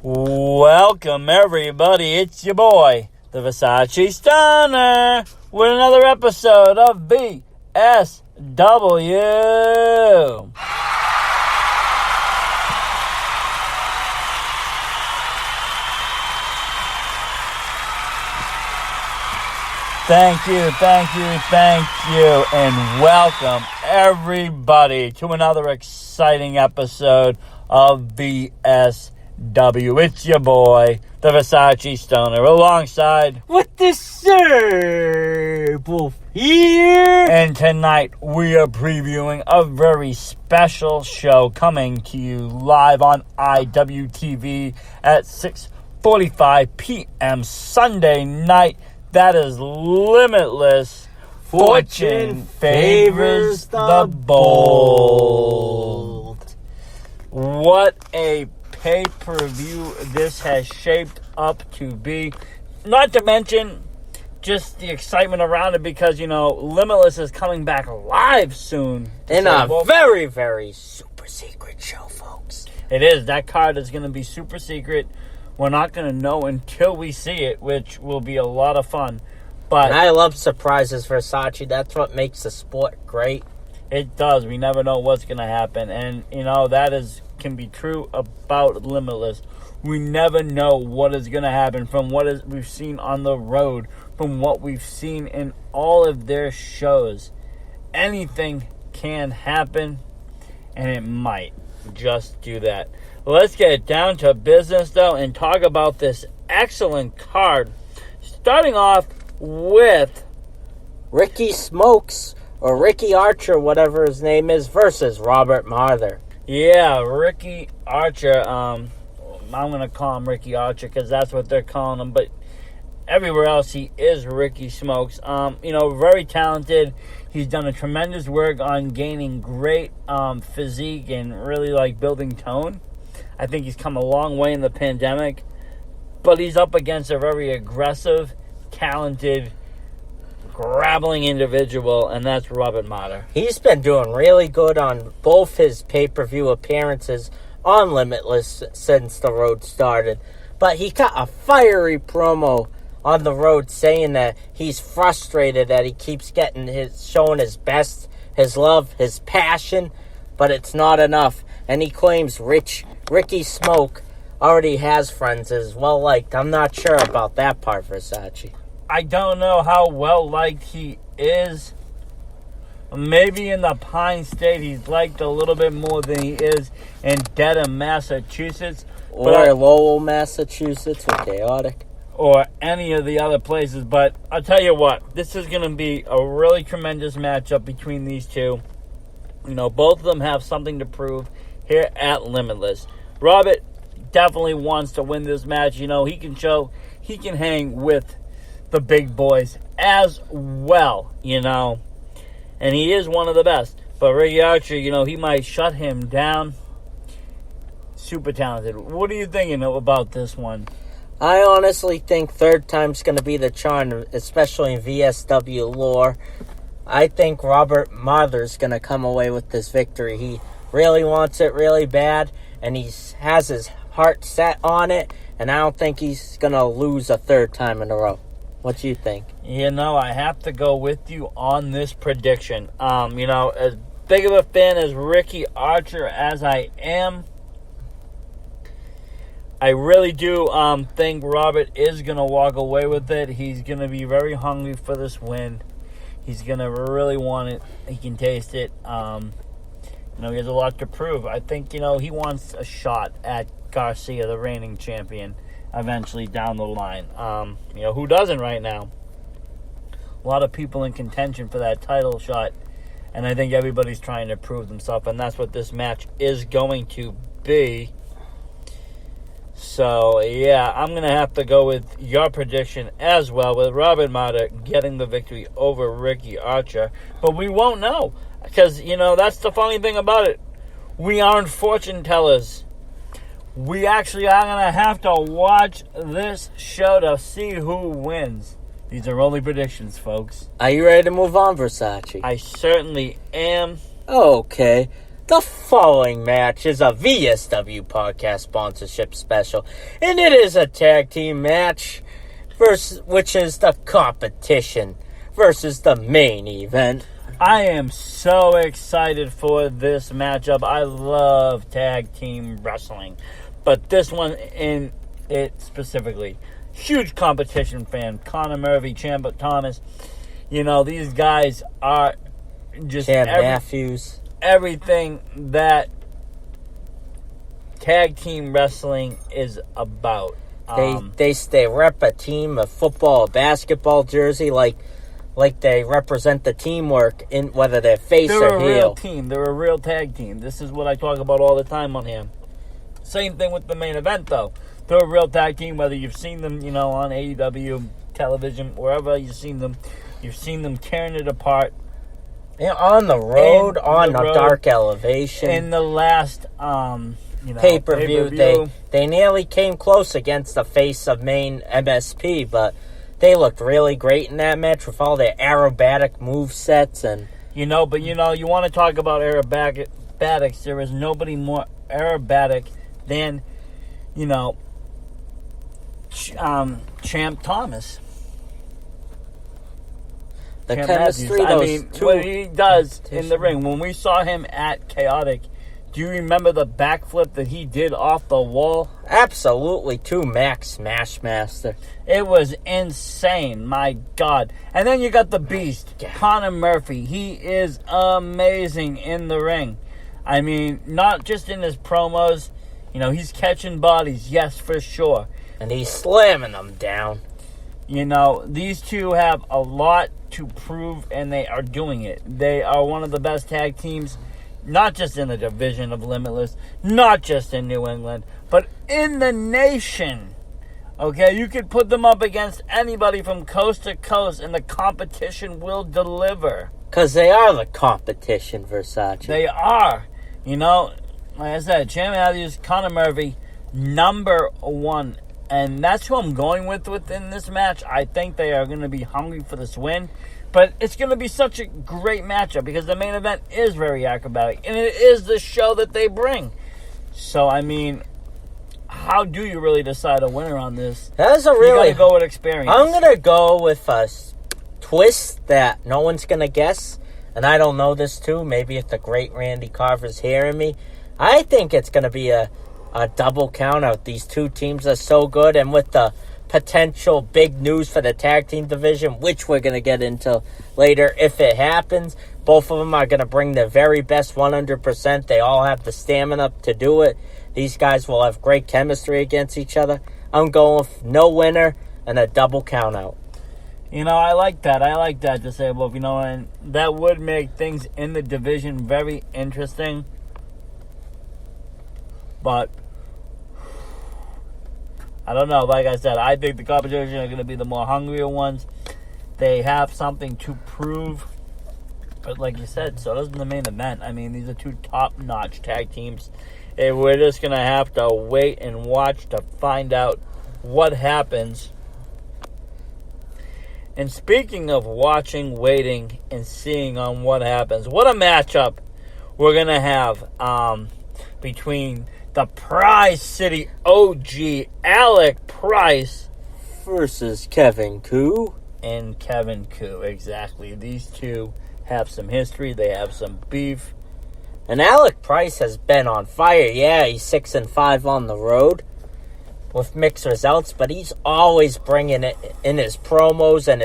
Welcome, everybody. It's your boy, the Versace Stunner, with another episode of VSW. Thank you, and welcome, everybody, to another exciting episode of VSW. It's your boy, the Versace Stoner, alongside with the Sir Wolf here. And tonight we are previewing a very special show coming to you live on IWTV at 6:45 p.m. Sunday night. That is Limitless. Fortune favors the bold. What a pay-per-view this has shaped up to be. Not to mention just the excitement around it because, Limitless is coming back live soon. In a very, very super secret show, folks. It is. That card is going to be super secret. We're not going to know until we see it, which will be a lot of fun. But and I love surprises, Versace. That's what makes the sport great. It does. We never know what's going to happen. And, that can be true about Limitless. We never know what is going to happen from what we've seen on the road, from what we've seen in all of their shows. Anything can happen, and it might just do that. Let's get down to business, though, and talk about this excellent card. Starting off with Ricky Smokes, or Ricky Archer, whatever his name is, versus Robert Marther. Yeah, Ricky Archer. I'm going to call him Ricky Archer because that's what they're calling him. But everywhere else, he is Ricky Smokes. Very talented. He's done a tremendous work on gaining great physique and really building tone. I think he's come a long way in the pandemic, but he's up against a very aggressive, talented, grappling individual, and that's Robert Marther. He's been doing really good on both his pay-per-view appearances on Limitless since the road started, but he got a fiery promo on the road saying that he's frustrated that he keeps showing his best, his love, his passion, but it's not enough, and he claims Ricky Smoke already has friends as well liked. I'm not sure about that part, Versace. I don't know how well liked he is. Maybe in the Pine State he's liked a little bit more than he is in Dedham, Massachusetts. Or Lowell, Massachusetts, or Chaotic. Or any of the other places. But I'll tell you what, this is going to be a really tremendous matchup between these two. Both of them have something to prove here at Limitless. Robert definitely wants to win this match. He can show he can hang with the big boys as well, and he is one of the best. But Ricky Archer, he might shut him down. Super talented. What are you thinking about this one? I honestly think third time's going to be the charm, especially in VSW lore. I think Robert Marther's going to come away with this victory. He really wants it really bad, and he has his heart set on it, and I don't think he's going to lose a third time in a row. What do you think? I have to go with you on this prediction. As big of a fan as Ricky Archer as I am, I really do think Robert is going to walk away with it. He's going to be very hungry for this win. He's going to really want it. He can taste it. He has a lot to prove. I think, he wants a shot at Garcia, the reigning champion, eventually down the line. Who doesn't right now? A lot of people in contention for that title shot, and I think everybody's trying to prove themselves, and that's what this match is going to be. So, I'm going to have to go with your prediction as well, with Robert Marther getting the victory over Ricky Archer. But we won't know, because, that's the funny thing about it. We aren't fortune tellers. We actually are going to have to watch this show to see who wins. These are only predictions, folks. Are you ready to move on, Versace? I certainly am. Okay. The following match is a VSW podcast sponsorship special, and it is a tag team match, which is the competition versus the main event. I am so excited for this matchup. I love tag team wrestling, but this one in it specifically. Huge competition fan. Connor Murphy, Champ Thomas. You know, these guys are just Matthews. Everything that tag team wrestling is about. They rep a team, a football, a basketball jersey, like they represent the teamwork in whether they're face or heel. They're a real team. They're a real tag team. This is what I talk about all the time on here. Same thing with the main event, though. They're a real tag team, whether you've seen them, you know, on AEW television, wherever you've seen them tearing it apart. Yeah, on the road, on a dark elevation. In the last, pay-per-view, they nearly came close against the face of main MSP, but they looked really great in that match with all their aerobatic movesets. And you want to talk about aerobatics. There is nobody more aerobatic than, Champ Thomas. The chemistry, what he does in the ring. When we saw him at Chaotic, do you remember the backflip that he did off the wall? Absolutely, to Max Smashmaster. It was insane, my God. And then you got the Beast, Connor Murphy. He is amazing in the ring. I mean, not just in his promos. He's catching bodies, yes, for sure. And he's slamming them down. These two have a lot to prove, and they are doing it. They are one of the best tag teams, not just in the division of Limitless, not just in New England, but in the nation. Okay, you could put them up against anybody from coast to coast, and the competition will deliver. Because they are the competition, Versace. They are. Like I said, Champ Matthews, Connor Murphy, number one. And that's who I'm going with within this match. I think they are going to be hungry for this win. But it's going to be such a great matchup because the main event is very acrobatic. And it is the show that they bring. So, I mean, how do you really decide a winner on this? That's you got to go with experience. I'm going to go with a twist that no one's going to guess. And I don't know this too. Maybe if the great Randy Carver's hearing me. I think it's going to be a double count out. These two teams are so good, and with the potential big news for the tag team division, which we're going to get into later if it happens, both of them are going to bring their very best 100%. They all have the stamina to do it. These guys will have great chemistry against each other. I'm going with no winner and a double count out. I like that. I like that disabled, and that would make things in the division very interesting. But I don't know. Like I said, I think the competition are going to be the more hungrier ones. They have something to prove. But like you said, so does the main event. I mean, these are two top-notch tag teams. And we're just going to have to wait and watch to find out what happens. And speaking of watching, waiting, and seeing on what happens, what a matchup we're going to have between the Prize City OG, Alec Price, versus Kevin Koo. And Kevin Koo, exactly. These two have some history. They have some beef. And Alec Price has been on fire. Yeah, he's 6-5 on the road with mixed results, but he's always bringing it in his promos and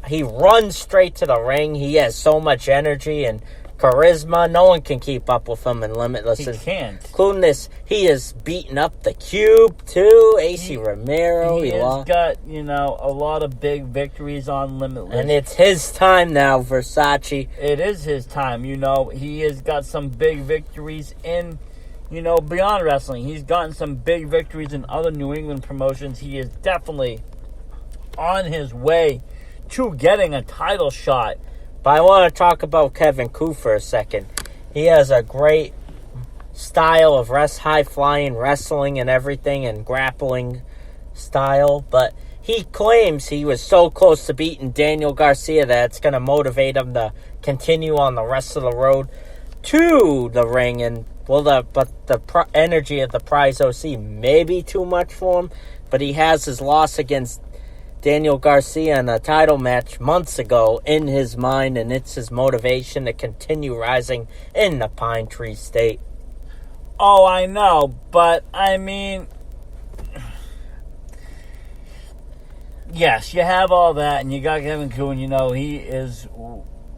he runs straight to the ring. He has so much energy and charisma. No one can keep up with him in Limitless. He can't. Including this, he has beaten up the Cube, too. AC Romero. He has got, a lot of big victories on Limitless. And it's his time now, Versace. It is his time, He has got some big victories in, beyond wrestling. He's gotten some big victories in other New England promotions. He is definitely on his way to getting a title shot. But I want to talk about Kevin Koo for a second. He has a great style of high-flying wrestling and everything and grappling style. But he claims he was so close to beating Daniel Garcia that it's going to motivate him to continue on the rest of the road to the ring, and the energy of the Prize OC may be too much for him, but he has his loss against Daniel Garcia in a title match months ago in his mind, and it's his motivation to continue rising in the Pine Tree State. Oh, I know, but I mean, yes, you have all that, and you got Kevin Kuhn. You know, he is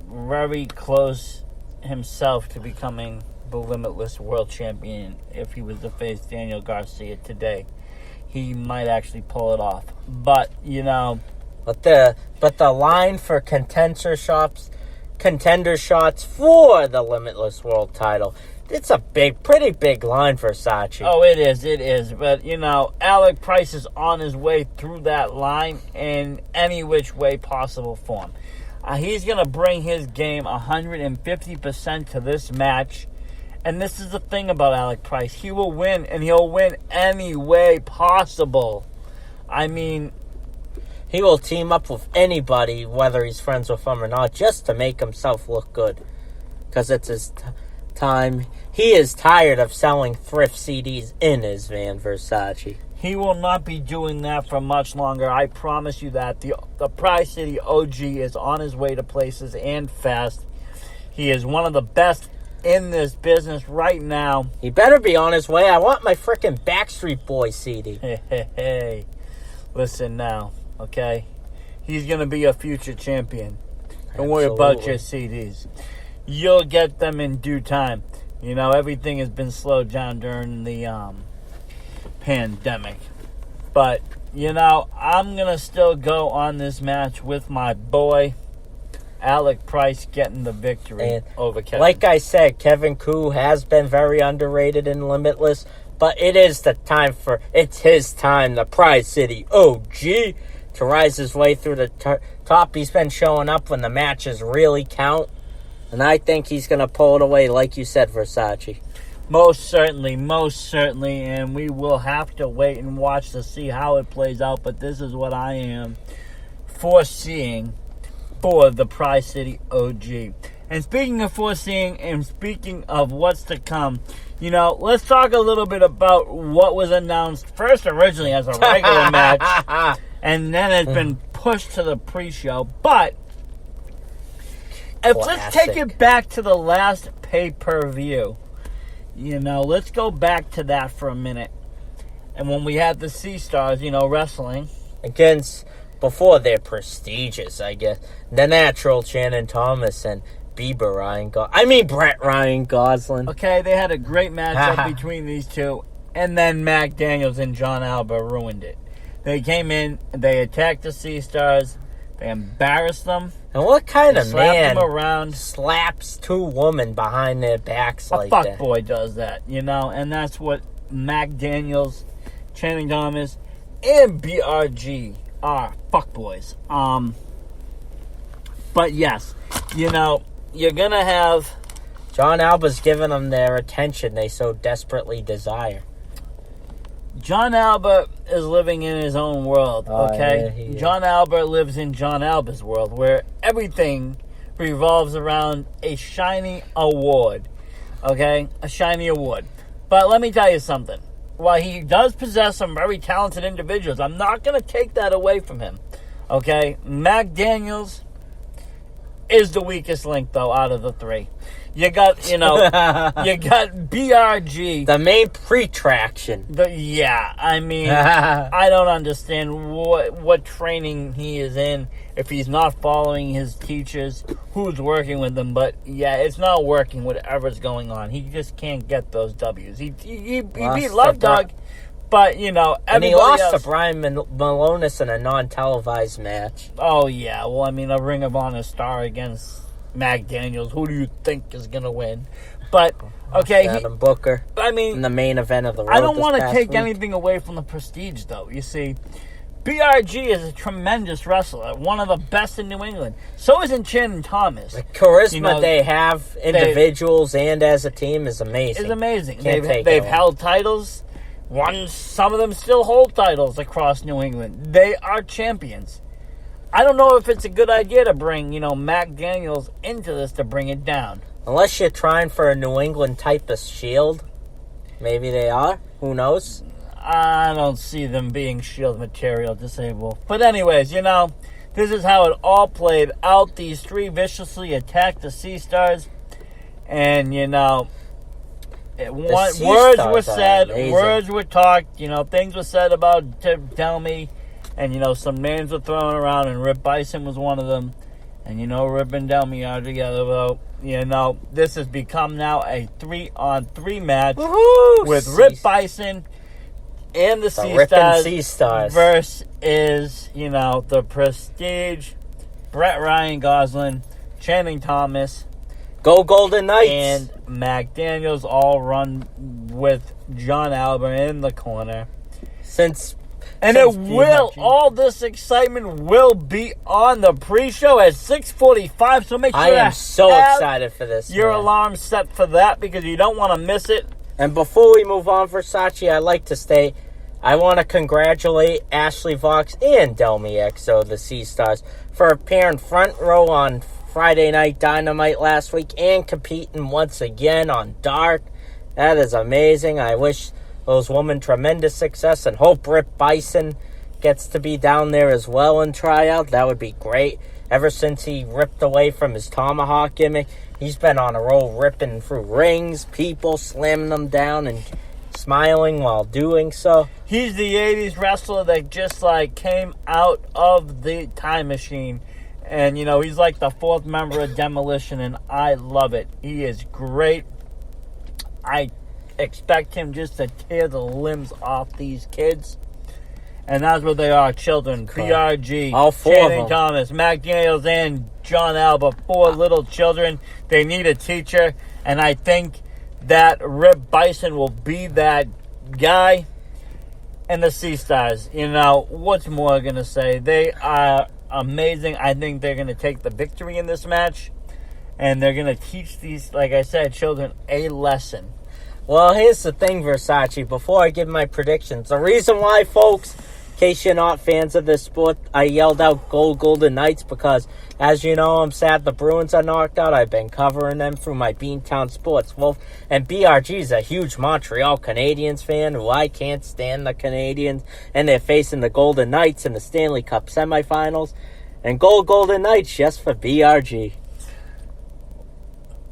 very close himself to becoming the Limitless World Champion. If he was to face Daniel Garcia today, he might actually pull it off. But you know, but the line for contender shots for the Limitless World Title. It's a pretty big line for Sachi. Oh, it is. But, you know, Alec Price is on his way through that line in any which way possible for him. He's going to bring his game 150% to this match. And this is the thing about Alec Price. He will win, and he'll win any way possible. I mean, he will team up with anybody, whether he's friends with them or not, just to make himself look good. Because it's his time. He is tired of selling thrift CDs in his van, Versace. He will not be doing that for much longer. I promise you that. The Prize City OG is on his way to places and fast. He is one of the best in this business right now. He better be on his way. I want my frickin' Backstreet Boys CD. Hey. Listen now, okay? He's going to be a future champion. Don't worry about your CDs. You'll get them in due time. You know, everything has been slowed down during the pandemic. But, you know, I'm going to still go on this match with my boy, Alec Price, getting the victory over Kevin. Like I said, Kevin Koo has been very underrated in Limitless, but it's his time, the Prize City OG, to rise his way through the top. He's been showing up when the matches really count. And I think he's going to pull it away, like you said, Versace. Most certainly. And we will have to wait and watch to see how it plays out. But this is what I am foreseeing for the Prize City OG. And speaking of foreseeing and speaking of what's to come, you know, let's talk a little bit about what was announced first originally as a regular match. And then it's been pushed to the pre-show. But let's take it back to the last pay-per-view. You know, let's go back to that for a minute. And when we had the Sea Stars, you know, wrestling before they're prestigious, I guess, the Natural, Shannon Thomas, and Brett Ryan Gosling. Okay, they had a great matchup between these two. And then Mac Daniels and John Alba ruined it. They came in, they attacked the Sea Stars, they embarrassed them. And what kind of man around, slaps two women behind their backs like that? A fuckboy does that, you know, and that's what Mac Daniels, Channing Thomas, and BRG are, fuckboys. But yes, you know, you're gonna have John Alba's giving them their attention they so desperately desire. John Alba is living in his own world, okay? Yeah, John Alba lives in John Alba's world, where everything revolves around a shiny award, okay? A shiny award. But let me tell you something. While he does possess some very talented individuals, I'm not going to take that away from him, okay? Mac Daniels is the weakest link, though, out of the three. You got, you know, you got BRG. The main pre-traction. I mean, I don't understand what training he is in if he's not following his teachers, who's working with them. But, yeah, it's not working, whatever's going on. He just can't get those W's. He beat Love Dog, but, you know, and he lost to Brian Malonis in a non-televised match. Oh, yeah. Well, I mean, a Ring of Honor star against Mac Daniels. Who do you think is going to win? But, okay. Adam Booker. I mean, in the main event of the road. I don't want to take anything away from the prestige, though. You see, BRG is a tremendous wrestler, one of the best in New England. So isn't Channing Thomas. The charisma they have, individuals and as a team, is amazing. It's amazing. They've held titles. Some of them still hold titles across New England. They are champions. I don't know if it's a good idea to bring, you know, Mac Daniels into this to bring it down. Unless you're trying for a New England type of Shield. Maybe they are. Who knows? I don't see them being Shield material, disabled. But anyways, this is how it all played out. These three viciously attacked the Sea Stars. And, words were said, words were talked, things were said about Delmy. And, some names were thrown around, and Rip Bison was one of them. And, Rip and Delmy are together. Well, this has become now a 3-on-3 match. Woo-hoo! With Rip Bison and the Sea Stars versus, the Prestige, Brett Ryan Gosling, Channing Thomas, Go Golden Knights, and Mac Daniels, all run with John Alba in the corner. All this excitement will be on the pre-show at 6:45. So make sure I am so excited for this. Your alarm set for that because you don't want to miss it. And before we move on, Versace, I'd like to say I want to congratulate Ashley Vox and Delmy XO, the Sea Stars, for appearing front row on Friday Night Dynamite last week and competing once again on Dark. That is amazing. I wish those women tremendous success and hope Rip Bison gets to be down there as well and try out. That would be great. Ever since he ripped away from his tomahawk gimmick, he's been on a roll ripping through rings, people, slamming them down and smiling while doing so. He's the 80s wrestler that just came out of the time machine. And, he's like the fourth member of Demolition, and I love it. He is great. I expect him just to tear the limbs off these kids. And that's what they are, children. PRG, all four Channing of them. Thomas, Mac Daniels, and John Alba. 4 little children. They need a teacher. And I think that Rip Bison will be that guy. And the Sea Stars, what's more going to say? They are amazing. I think they're going to take the victory in this match. And they're going to teach these, like I said, children a lesson. Well, here's the thing, Versace. Before I give my predictions, the reason why, folks, in case you're not fans of this sport, I yelled out Go Golden Knights because, as you know, I'm sad the Bruins are knocked out. I've been covering them through my Beantown Sports Wolf. And BRG is a huge Montreal Canadiens fan who I can't stand the Canadiens. And they're facing the Golden Knights in the Stanley Cup semifinals. And Go Golden Knights just for BRG.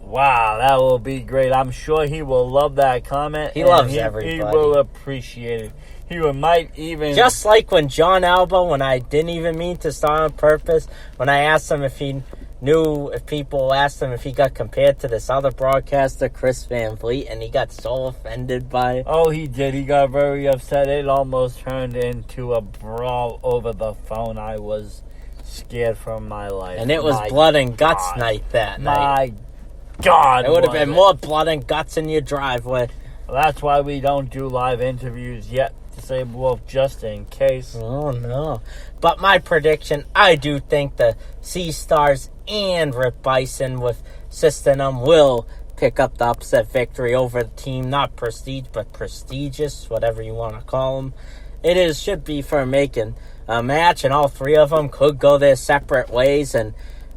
Wow, that will be great. I'm sure he will love that comment. He loves everybody. He will appreciate it. He might even... Just like when John Alba, when I didn't even mean to start on purpose, when I asked him if he knew, if people asked him if he got compared to this other broadcaster, Chris Van Vliet, and he got so offended by it. Oh, he did. He got very upset. It almost turned into a brawl over the phone. I was scared for my life. And it was blood and guts night that night. My God, it would have been more blood and guts in your driveway. Well, that's why we don't do live interviews yet, Disabled Wolf, just in case. Oh, no. But my prediction, I do think the Sea Stars and Rip Bison with System will pick up the upset victory over the team. Not prestige, but prestigious, whatever you want to call them. Should be for making a match, and all three of them could go their separate ways, and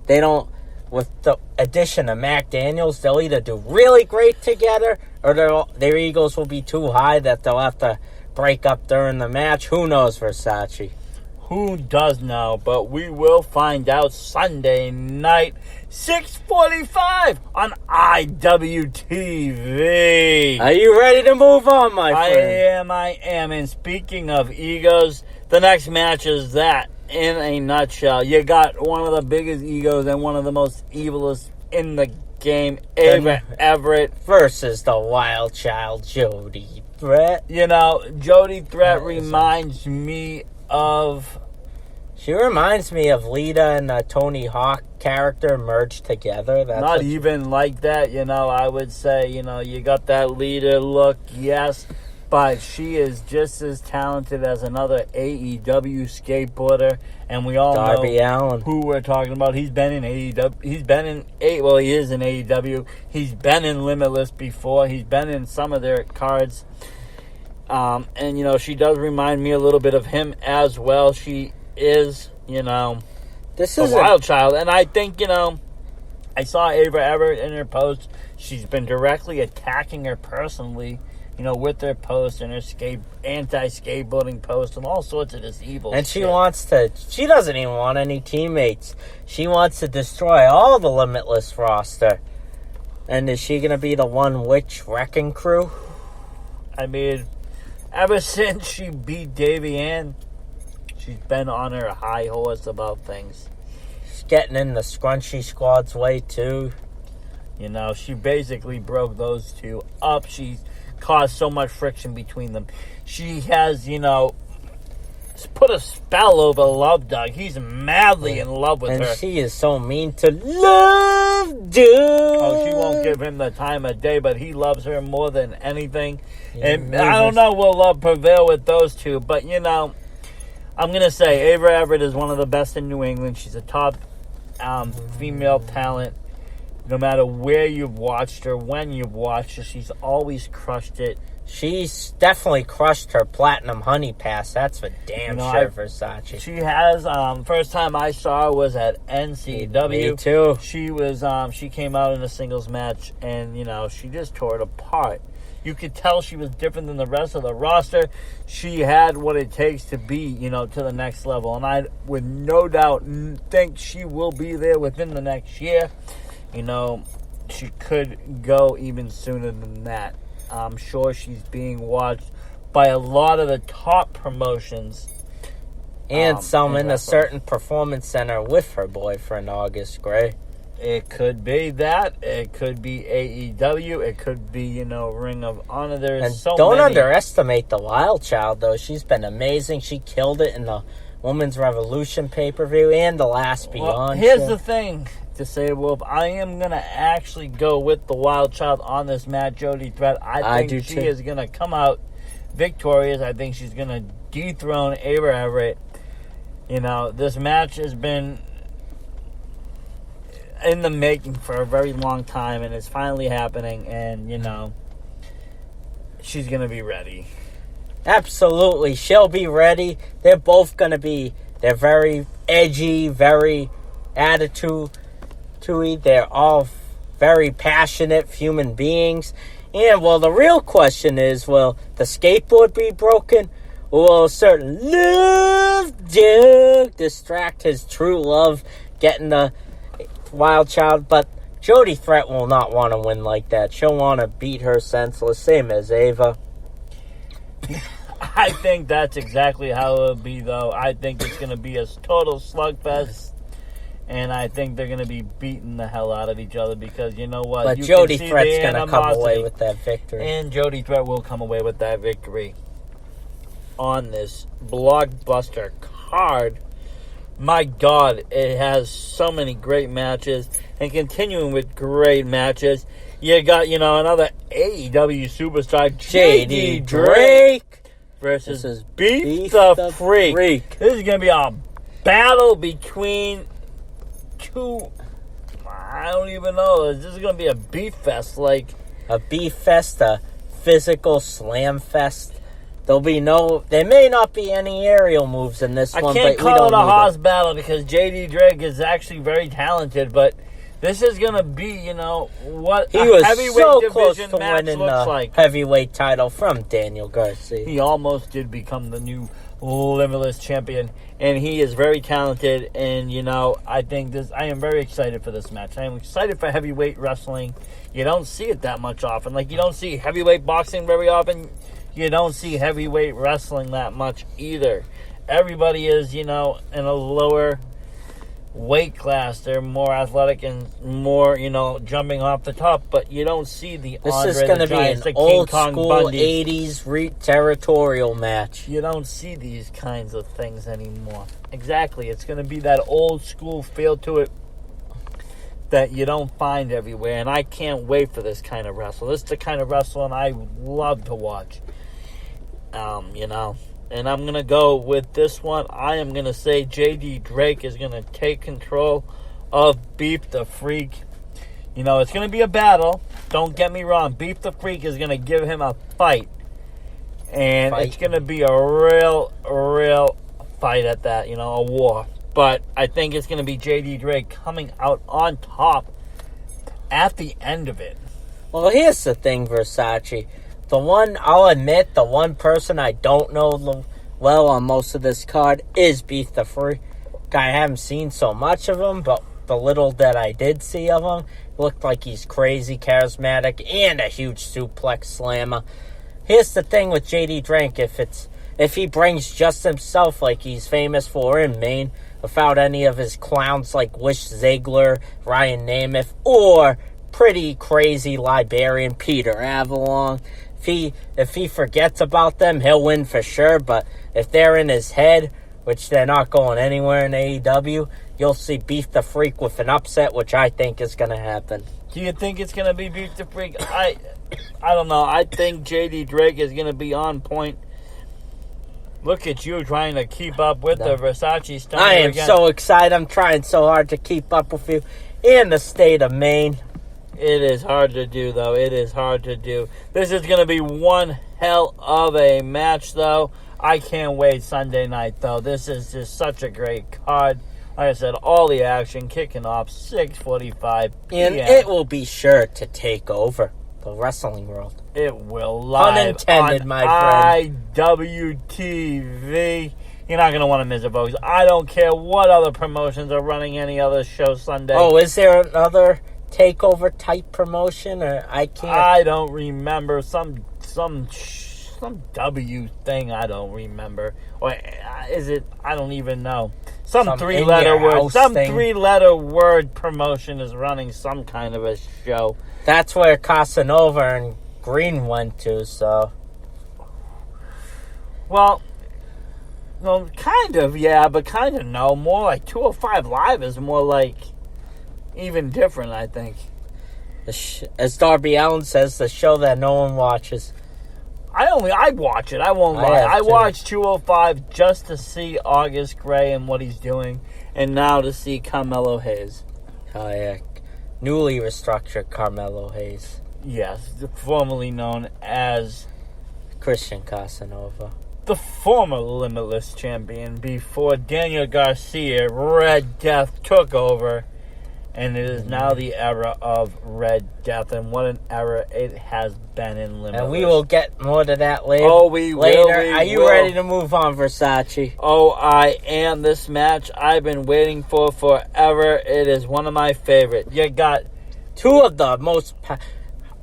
they don't... With the addition of Mac Daniels, they'll either do really great together or their egos will be too high that they'll have to break up during the match. Who knows, Versace? Who does know? But we will find out Sunday night, 6:45 on IWTV. Are you ready to move on, my friend? I am. And speaking of egos, the next match is that. In a nutshell, you got one of the biggest egos and one of the most evilest in the game, Ava Everett versus the wild child Jody Threat. Jody Threat reminds me of... She reminds me of Lita and the Tony Hawk character merged together. That's not even like that, I would say, you got that Lita look, yes. But she is just as talented as another AEW skateboarder, and we all Darby know Allin. Who we're talking about. He's been in AEW. He is in AEW. He's been in Limitless before. He's been in some of their cards, and she does remind me a little bit of him as well. She is, this is a wild child, and I think I saw Ava Everett in her post. She's been directly attacking her personally, with her post and her anti-skateboarding post and all sorts of this evil And shit. she doesn't even want any teammates. She wants to destroy all the Limitless roster. And is she going to be the one witch wrecking crew? I mean, ever since she beat Davey Ann, she's been on her high horse about things. She's getting in the Scrunchy Squad's way, too. She basically broke those two up. She's caused so much friction between them. She has, put a spell over Love Dog. He's madly in love with her. And she is so mean to Love Dog. Oh, she won't give him the time of day, but he loves her more than anything. And I don't know, will love prevail with those two, but I'm going to say Ava Everett is one of the best in New England. She's a top female talent. No matter where you've watched her, when you've watched her, she's always crushed it. She's definitely crushed her Platinum Honey Pass. That's for damn sure, Versace. She has. First time I saw her was at NCW. Me too. She was. She came out in a singles match, and she just tore it apart. You could tell she was different than the rest of the roster. She had what it takes to be, to the next level, and I would no doubt think she will be there within the next year. She could go even sooner than that. I'm sure she's being watched by a lot of the top promotions. And some in a certain performance center with her boyfriend, August Gray. It could be that. It could be AEW. It could be, Ring of Honor. There's so don't many. Underestimate the Wild Child, though. She's been amazing. She killed it in the Women's Revolution pay-per-view and the last Beyond here's show. the thing. To say, Wolf, I am going to actually go with the Wild Child on this match, Jody Threat. I think she is going to come out victorious. I think she's going to dethrone Ava Everett. This match has been in the making for a very long time, and it's finally happening, and, she's going to be ready. Absolutely. She'll be ready. They're both going to be, they're very edgy, very attitude. They're all very passionate human beings. And, the real question is, will the skateboard be broken? Or will a certain Love Dog distract his true love, getting the Wild Child? But Jody Threat will not want to win like that. She'll want to beat her senseless, same as Ava. I think that's exactly how it'll be, though. I think it's going to be a total slugfest. And I think they're going to be beating the hell out of each other because, you know what? But Jody Threat's going to come away with that victory. And Jody Threat will come away with that victory on this blockbuster card. My God, it has so many great matches. And continuing with great matches, you got, another AEW superstar, JD Drake versus Beef the Freak. This is going to be a battle between two, I don't even know. This is going to be a beef fest. A beef fest, a physical slam fest. There may not be any aerial moves in this one. I can't call it a house battle because JD Drake is actually very talented, but this is going to be, what he a was heavyweight so division close to match winning looks the like. Heavyweight title from Daniel Garcia. He almost did become the new limitless champion, and he is very talented, and I am very excited for this match. I am excited for heavyweight wrestling. You don't see it that much often. You don't see heavyweight boxing very often. You don't see heavyweight wrestling that much either. Everybody is, in a lower weight class. They're more athletic and more, jumping off the top, but you don't see the This Andre is going the to be Giant, an the King old Kong school Bundy. 80s territorial match. You don't see these kinds of things anymore. Exactly. It's going to be that old school feel to it that you don't find everywhere, and I can't wait for this kind of wrestling. This is the kind of wrestling I love to watch. And I'm going to go with this one. I am going to say JD Drake is going to take control of Beef the Freak. It's going to be a battle. Don't get me wrong. Beef the Freak is going to give him a fight. And it's going to be a real fight at that, a war. But I think it's going to be JD Drake coming out on top at the end of it. Well, here's the thing, Versace. I'll admit, the one person I don't know well on most of this card is Beef the Freak. I haven't seen so much of him, but the little that I did see of him looked like he's crazy charismatic and a huge suplex slammer. Here's the thing with JD Drink, if he brings just himself like he's famous for in Maine, without any of his clowns like Wish Ziegler, Ryan Namath, or pretty crazy librarian Peter Avalon, if he forgets about them, he'll win for sure. But if they're in his head, which they're not going anywhere in AEW, you'll see Beef the Freak with an upset, which I think is going to happen. Do you think it's going to be Beef the Freak? I don't know. I think JD Drake is going to be on point. Look at you trying to keep up with the Versace stuff. I am so excited. I'm trying so hard to keep up with you in the state of Maine. It is hard to do, though. It is hard to do. This is going to be one hell of a match, though. I can't wait Sunday night, though. This is just such a great card. Like I said, all the action kicking off 6:45 p.m. And it will be sure to take over the wrestling world. It will live Unintended, on my friend. IWTV. You're not going to want to miss it, folks. I don't care what other promotions are running any other show Sunday. Oh, is there another takeover type promotion? Or I don't remember. Some W thing I don't remember. Or is it? I don't even know. Some three-letter word. Some three-letter word promotion is running some kind of a show. That's where Casanova and Green went to, so. Well, kind of, yeah, but kind of no. More like 205 Live is more like even different, I think. As Darby Allin says, the show that no one watches. I watch it. I won't lie. I watch 205 just to see August Gray and what he's doing, and now to see Carmelo Hayes. Oh, yeah. Newly restructured Carmelo Hayes. Yes, formerly known as Christian Casanova. The former Limitless champion before Daniel Garcia, Red Death, took over. And it is now the era of Red Death. And what an era it has been in Limitless. And we will get more to that later. Oh, we will. Are you ready to move on, Versace? Oh, I am. This match I've been waiting for forever. It is one of my favorites. You got two of the most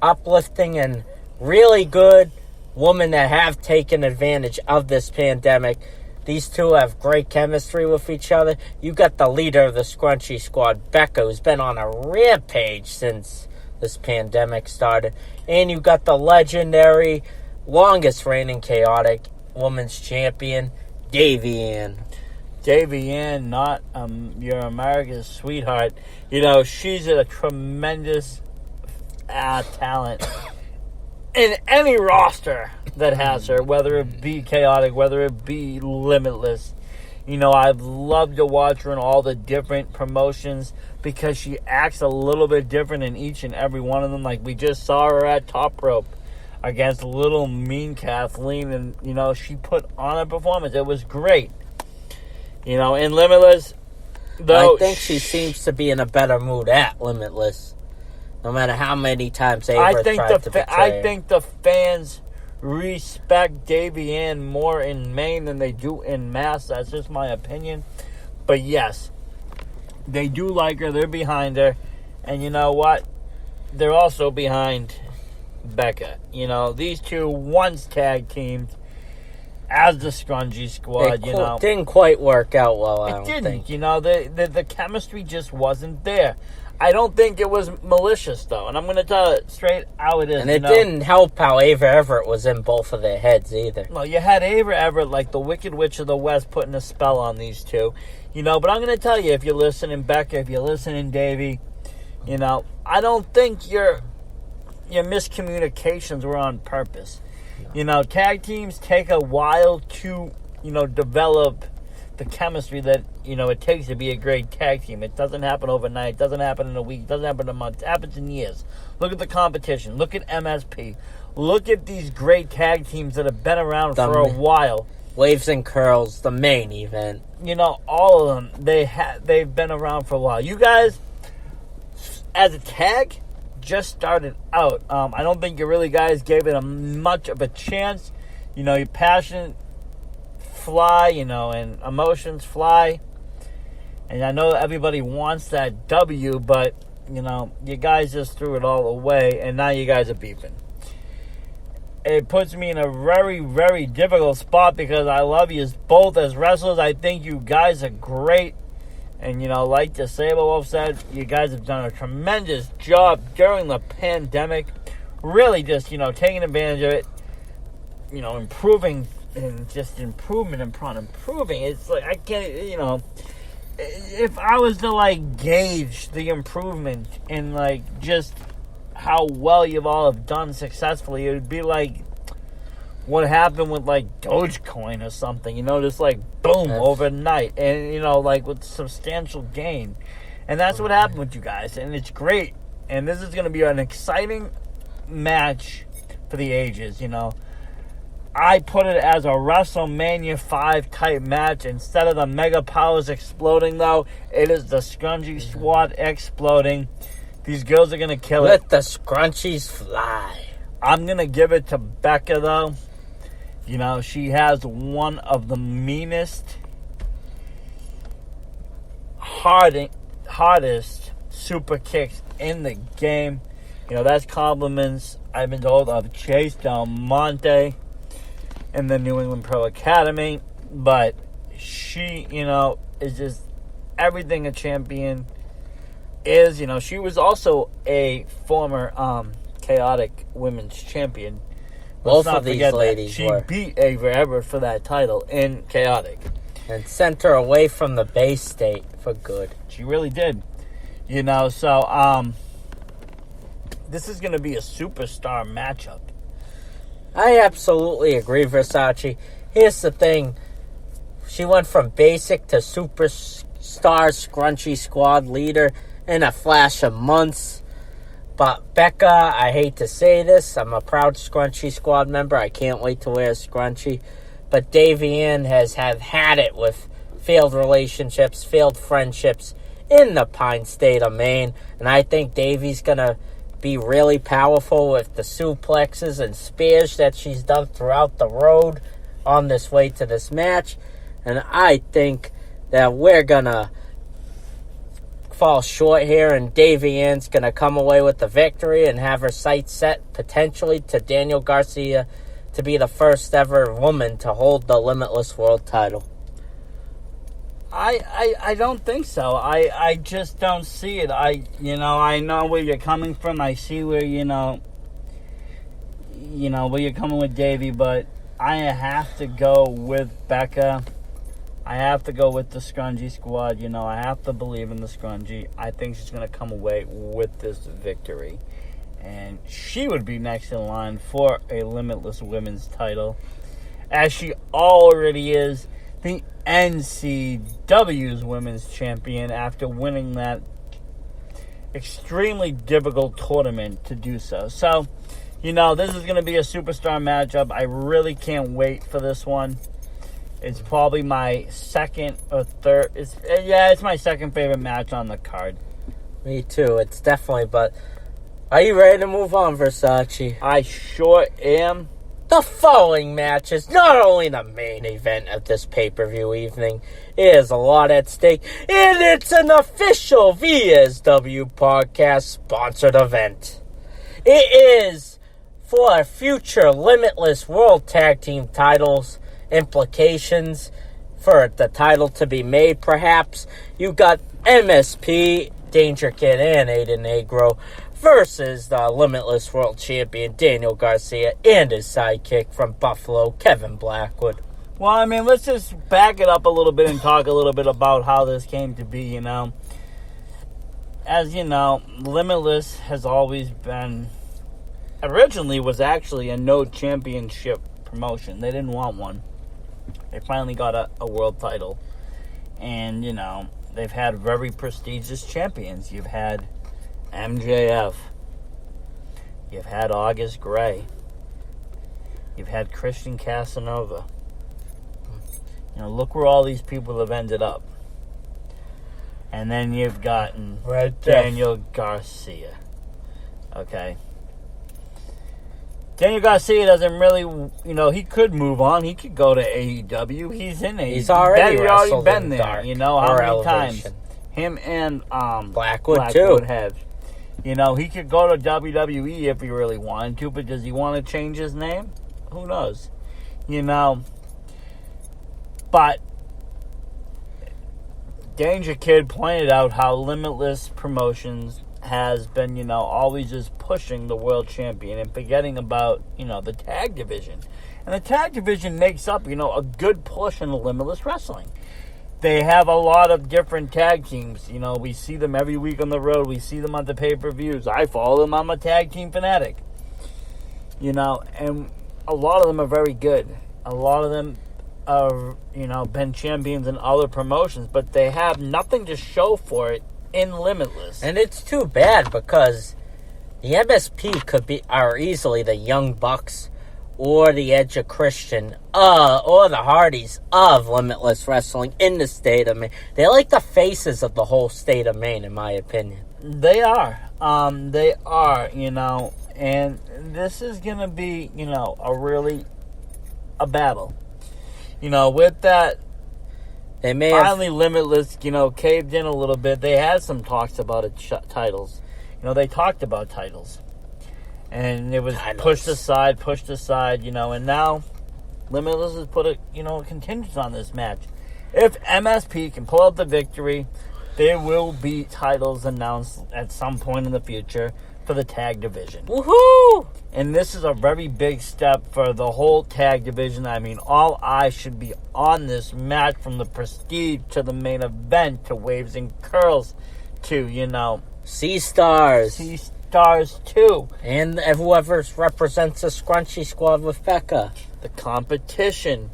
uplifting and really good women that have taken advantage of this pandemic. These two have great chemistry with each other. You got the leader of the Scrunchy Squad, Becca, who's been on a rampage since this pandemic started. And you got the legendary, longest reigning chaotic women's champion, Davey Ann. Davey Ann, not your America's sweetheart. You know, she's a tremendous talent in any roster that has her, whether it be chaotic, whether it be limitless. You know, I've loved to watch her in all the different promotions because she acts a little bit different in each and every one of them. Like we just saw her at Top Rope against Little Mean Kathleen, and, you know, she put on a performance. It was great. You know, in Limitless, though, I think she seems to be in a better mood at Limitless. No matter how many times Ava tried to betray her. I think the fans respect Davey Ann more in Maine than they do in Mass. That's just my opinion. But yes, they do like her. They're behind her. And you know what? They're also behind Becca. You know, these two once tag teamed as the Scrunchy Squad. It didn't quite work out well, I don't think. It didn't. You know, the chemistry just wasn't there. I don't think it was malicious, though, and I'm going to tell it straight how it is. And it didn't help how Ava Everett was in both of their heads, either. Well, you had Ava Everett, like the Wicked Witch of the West, putting a spell on these two. You know, but I'm going to tell you, if you're listening, Becca, if you're listening, Davey, you know, I don't think your miscommunications were on purpose. No. You know, tag teams take a while to, you know, develop the chemistry that, you know, it takes to be a great tag team. It doesn't happen overnight. It doesn't happen in a week. It doesn't happen in a month. It happens in years. Look at the competition. Look at MSP. Look at these great tag teams that have been around for a while. Waves and Curls, the main event. You know, all of them, they've been around for a while. You guys, as a tag, just started out. I don't think you really guys gave it much of a chance. You know, your passion fly, you know, and emotions fly. And I know everybody wants that W, but, you know, you guys just threw it all away, and now you guys are beefing. It puts me in a very, very difficult spot because I love you both as wrestlers. I think you guys are great. And, you know, like the Saberwolf said, you guys have done a tremendous job during the pandemic. Really just, you know, taking advantage of it. You know, improving and just improvement upon improving. It's like, I can't, you know, if I was to, like, gauge the improvement in, like, just how well you've all have done successfully, it would be like what happened with, like, Dogecoin or something, you know, just, like, boom, overnight, and, you know, like, with substantial gain. And that's what happened with you guys, and it's great. And this is going to be an exciting match for the ages, you know. I put it as a WrestleMania 5 type match. Instead of the Mega Powers exploding, though, it is the Scrunchy Squad exploding. These girls are going to kill it. Let the scrunchies fly. I'm going to give it to Becca, though. You know, she has one of the meanest, hardest super kicks in the game. You know, that's compliments, I've been told, of Chase Del Monte in the New England Pro Academy. But she, you know, is just everything a champion is. You know, she was also a former chaotic women's champion. Both of these ladies she beat Ava Everett for that title in chaotic. And sent her away from the Bay State for good. She really did. You know, so this is going to be a superstar matchup. I absolutely agree, Versace. Here's the thing. She went from basic to superstar Scrunchy Squad leader in a flash of months. But Becca, I hate to say this, I'm a proud Scrunchy Squad member. I can't wait to wear a scrunchie. But Davey Ann has had it with failed relationships, failed friendships in the Pine State of Maine. And I think Davey's going to be really powerful with the suplexes and spears that she's done throughout the road on this way to this match. And I think that we're going to fall short here, and Davey Ann's going to come away with the victory and have her sights set potentially to Daniel Garcia to be the first ever woman to hold the Limitless World title. I don't think so. I just don't see it. I know where you're coming from. I see where, you know where you're coming with Davey, but I have to go with Becca. I have to go with the Scrunchy Squad. You know, I have to believe in the Scrunchy. I think she's going to come away with this victory. And she would be next in line for a Limitless Women's title, as she already is the NCW's Women's Champion after winning that extremely difficult tournament to do so. So, you know, this is going to be a superstar matchup. I really can't wait for this one. It's probably my second or third. It's my second favorite match on the card. Me too. It's definitely, but are you ready to move on, Versace? I sure am. The following match is not only the main event of this pay-per-view evening, it is a lot at stake, and it's an official VSW podcast sponsored event. It is for future Limitless World Tag Team titles, implications for the title to be made, perhaps. You got MSP, Danger Kid, and Aiden Negro versus the Limitless World Champion Daniel Garcia and his sidekick from Buffalo, Kevin Blackwood. Well, I mean, let's just back it up a little bit and talk a little bit about how this came to be, you know. As you know, Limitless has always been, originally was actually a no championship promotion. They didn't want one. They finally got a world title. And, you know, they've had very prestigious champions. You've had MJF. You've had August Gray. You've had Christian Casanova. You know, look where all these people have ended up. And then you've gotten Daniel Garcia. Okay. Daniel Garcia doesn't really, he could move on. He could go to AEW. He's in AEW. He's already been there. Dark how many Elevation. times? Him and Blackwood too. have. He could go to WWE if he really wanted to, but does he want to change his name? Who knows? But Danger Kid pointed out how Limitless Promotions has been, always just pushing the world champion and forgetting about, the tag division. And the tag division makes up, a good portion of Limitless Wrestling. They have a lot of different tag teams. We see them every week on the road. We see them on the pay-per-views. I follow them. I'm a tag team fanatic. And a lot of them are very good. A lot of them are, been champions in other promotions, but they have nothing to show for it in Limitless. And it's too bad because the MSP are easily the Young Bucks or the Edge of Christian or the Hardys of Limitless Wrestling in the state of Maine. They're like the faces of the whole state of Maine, in my opinion. They are. And this is going to be, a battle. With that, they may finally Limitless, caved in a little bit. They had some talks about titles. They talked about titles. And it was pushed aside, and now Limitless has put a contingent on this match. If MSP can pull out the victory, there will be titles announced at some point in the future for the tag division. Woohoo! And this is a very big step for the whole tag division. I mean, all eyes should be on this match, from the Prestige to the main event to Waves and Curls to, Sea Stars too. And whoever represents the Scrunchy Squad with Becca. The competition.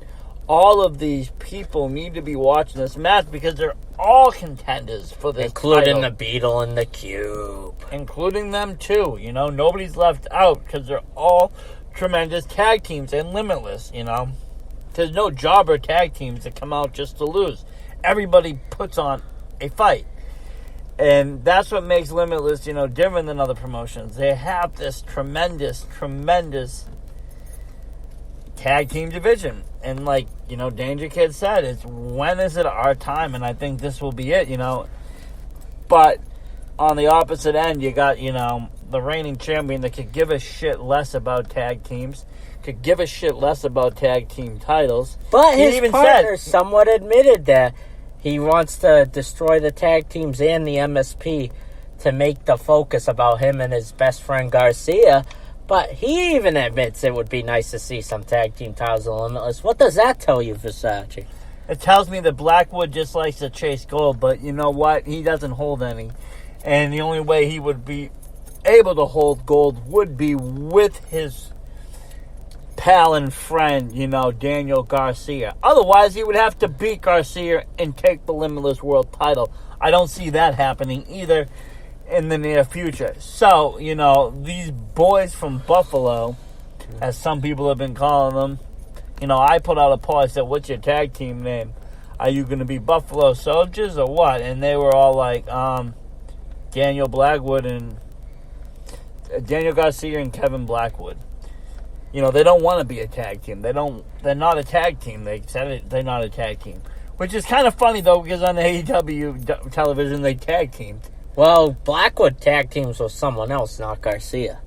All of these people need to be watching this match because they're all contenders for this including title. the Beetle and the Cube. Including them too. Nobody's left out because they're all tremendous tag teams and Limitless, There's no jobber tag teams that come out just to lose. Everybody puts on a fight. And that's what makes Limitless, different than other promotions. They have this tremendous tag team division. And like, Danger Kid said, when is it our time? And I think this will be it, But on the opposite end, you got, the reigning champion that could give a shit less about tag teams, could give a shit less about tag team titles. But his partner somewhat admitted that he wants to destroy the tag teams and the MSP to make the focus about him and his best friend Garcia. But he even admits it would be nice to see some tag team titles in Limitless. What does that tell you, Versace? It tells me that Blackwood just likes to chase gold, but you know what? He doesn't hold any. And the only way he would be able to hold gold would be with his pal and friend, Daniel Garcia. Otherwise, he would have to beat Garcia and take the Limitless World title. I don't see that happening either in the near future. So, these boys from Buffalo, as some people have been calling them, I put out a poll. I said, what's your tag team name? Are you going to be Buffalo Soldiers or what? And they were all like, Daniel Blackwood and Daniel Garcia and Kevin Blackwood. They don't want to be a tag team. They're not a tag team. They said it, they're not a tag team. Which is kind of funny, though, because on the AEW television, they tag teamed. Well, Blackwood tag teams with someone else, not Garcia.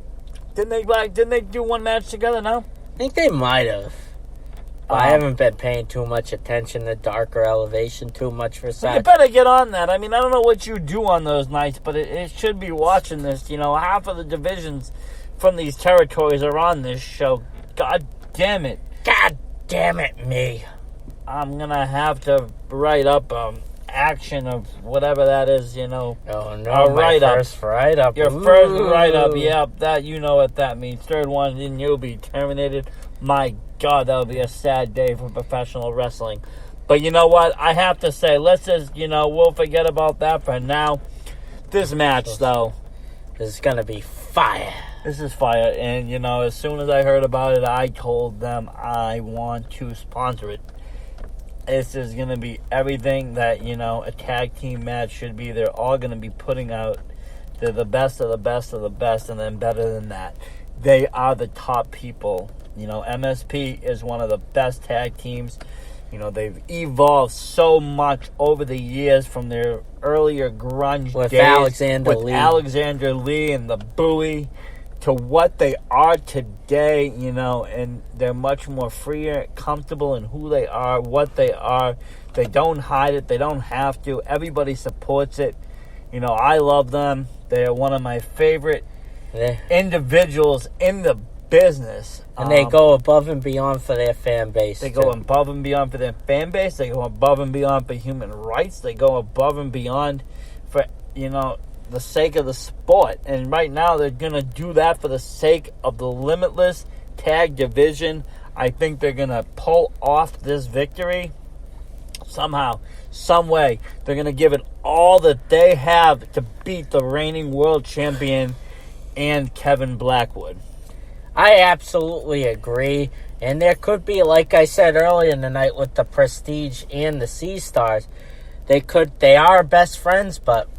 Didn't they do one match together, no? I think they might have. I haven't been paying too much attention to Darker Elevation too much for You better get on that. I mean, I don't know what you do on those nights, but it should be watching this. Half of the divisions from these territories are on this show. God damn it. God damn it, me. I'm going to have to write up action of whatever that is, Oh, no, first write-up. Your first write-up, yep, that you know what that means. Third one, then you'll be terminated. My God, that would be a sad day for professional wrestling. But you know what? I have to say, let's just, we'll forget about that for now. This match, though. This is going to be fire. This is fire. And, as soon as I heard about it, I told them I want to sponsor it. This is going to be everything that, a tag team match should be. They're all going to be putting out They're the best of the best of the best, and then better than that. They are the top people. MSP is one of the best tag teams. They've evolved so much over the years from their earlier grunge with days. Alexander Lee and the Bowie to what they are today, and they're much more freer, comfortable in who they are, what they are. They don't hide it. They don't have to. Everybody supports it. I love them. They are one of my favorite individuals in the business. And they go above and beyond for their fan base. They go above and beyond for their fan base. They go above and beyond for human rights. They go above and beyond for, the sake of the sport. And right now they're going to do that for the sake of the Limitless Tag Division. I think they're going to pull off this victory somehow, some way. They're going to give it all that they have to beat the reigning world champion and Kevin Blackwood. I absolutely agree. And there could be, like I said earlier in the night with the Prestige and the Sea Stars, they are best friends, but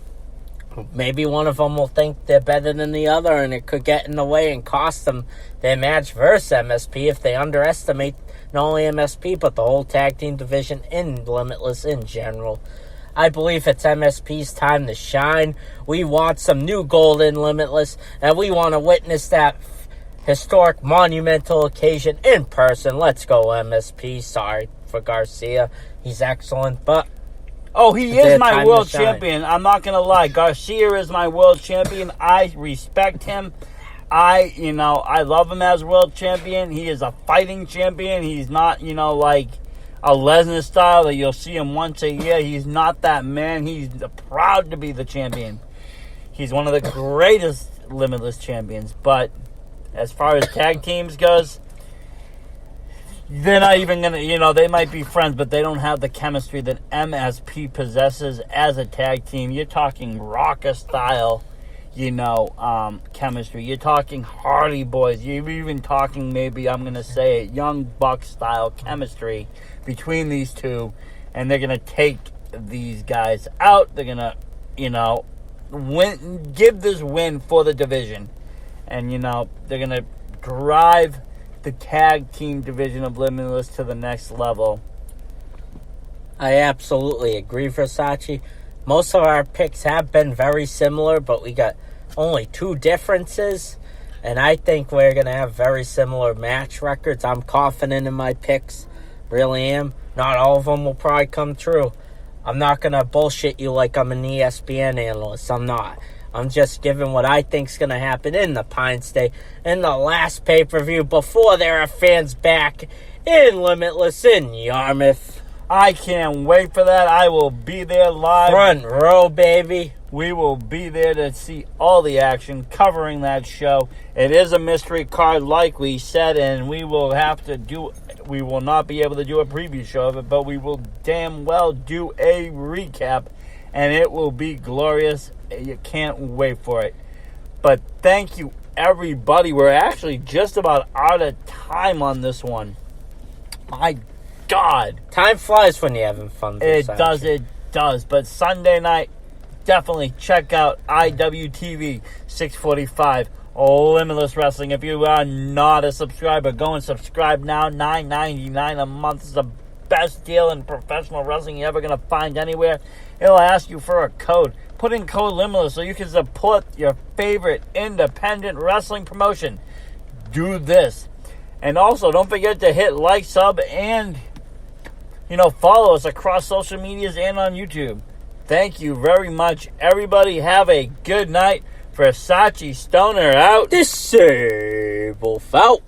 maybe one of them will think they're better than the other, and it could get in the way and cost them their match versus MSP if they underestimate not only MSP, but the whole tag team division in Limitless in general. I believe it's MSP's time to shine. We want some new gold in Limitless, and we want to witness that historic, monumental occasion in person. Let's go, MSP. Sorry for Garcia. He's excellent, but... Oh, he is my world champion. I'm not going to lie. Garcia is my world champion. I respect him. I love him as world champion. He is a fighting champion. He's not, like a Lesnar style that you'll see him once a year. He's not that man. He's proud to be the champion. He's one of the greatest Limitless champions. But as far as tag teams goes, they're not even going to, they might be friends, but they don't have the chemistry that MSP possesses as a tag team. You're talking rocker style, chemistry. You're talking Hardy Boys. You're even talking, maybe I'm going to say it, Young Buck style chemistry between these two. And they're going to take these guys out. They're going to, give this win for the division. And, they're going to drive the tag team division of Limitless to the next level. I absolutely agree, Versace. Most of our picks have been very similar, but we got only two differences. And I think we're going to have very similar match records. I'm confident in my picks. Really am. Not all of them will probably come true. I'm not going to bullshit you like I'm an ESPN analyst. I'm not. I'm just giving what I think's going to happen in the Pine State in the last pay-per-view before there are fans back in Limitless in Yarmouth. I can't wait for that. I will be there live. Front row, baby. We will be there to see all the action covering that show. It is a mystery card, like we said, and we will not be able to do a preview show of it, but we will damn well do a recap, and it will be glorious. You can't wait for it. But thank you, everybody. We're actually just about out of time on this one. My God. Time flies when you're having fun. It does. But Sunday night, definitely check out IWTV 645 Limitless Wrestling. If you are not a subscriber, go and subscribe now. $9.99 a month is the best deal in professional wrestling you're ever going to find anywhere. It'll ask you for a code. Put in code Limitless so you can support your favorite independent wrestling promotion. Do this. And also, don't forget to hit like, sub, and, follow us across social medias and on YouTube. Thank you very much, everybody. Have a good night. Versace Stoner out. Disable out.